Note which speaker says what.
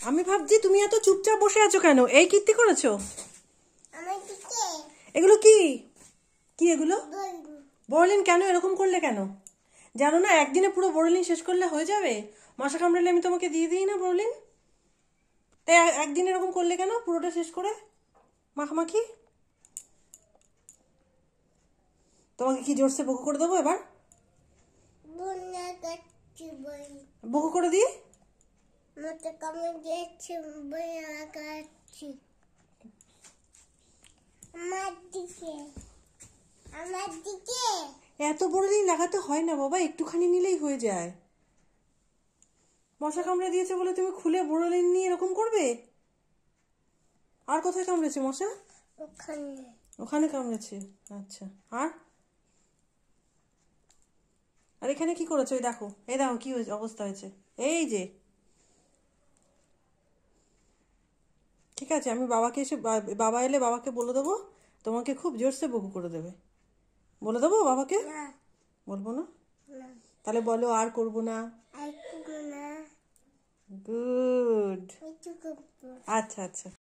Speaker 1: আমি ভাবছি তুমি এত চুপচাপ বসে আছো কেন? এই কীর্তি করেছো? এগুলো কি কি এগুলো? বোরোলিন। কেন এরকম করলে কেন? জানো না একদিনে পুরো বোরোলিন শেষ করলে হয়ে যাবে? মশা কামড়ালে আমি তোমাকে দিয়ে দিই না বোরোলিন? তাই একদিন এরকম করলে কেন পুরোটা শেষ করে মাখামাখি? তোমাকে কি জোরসে বকু করে দেবো এবার? বকু করে দিই? এত বোরোলিন লাগাতে হয় না বাবা, একটুখানি নিলেই হয়ে যায়। মশা কামড়ে দিয়েছে বলে তুমি খুলে বোরোলিন নিয়ে এরকম করবে? আর কোথায় কামড়েছে মশা? ওখানে কামড়েছে। আচ্ছা, আর আর এখানে কি করেছো? এই দেখো, এই দেখো কি অবস্থা হয়েছে। এই যে, ঠিক আছে, আমি বাবাকে এসে বাবা এলে বাবাকে বলে দেবো, তোমাকে খুব জোরসে বকু করে দেবে। বলে দেবো বাবাকে? বলবো না? তাহলে বলো আর করবো না। গুড। আচ্ছা আচ্ছা।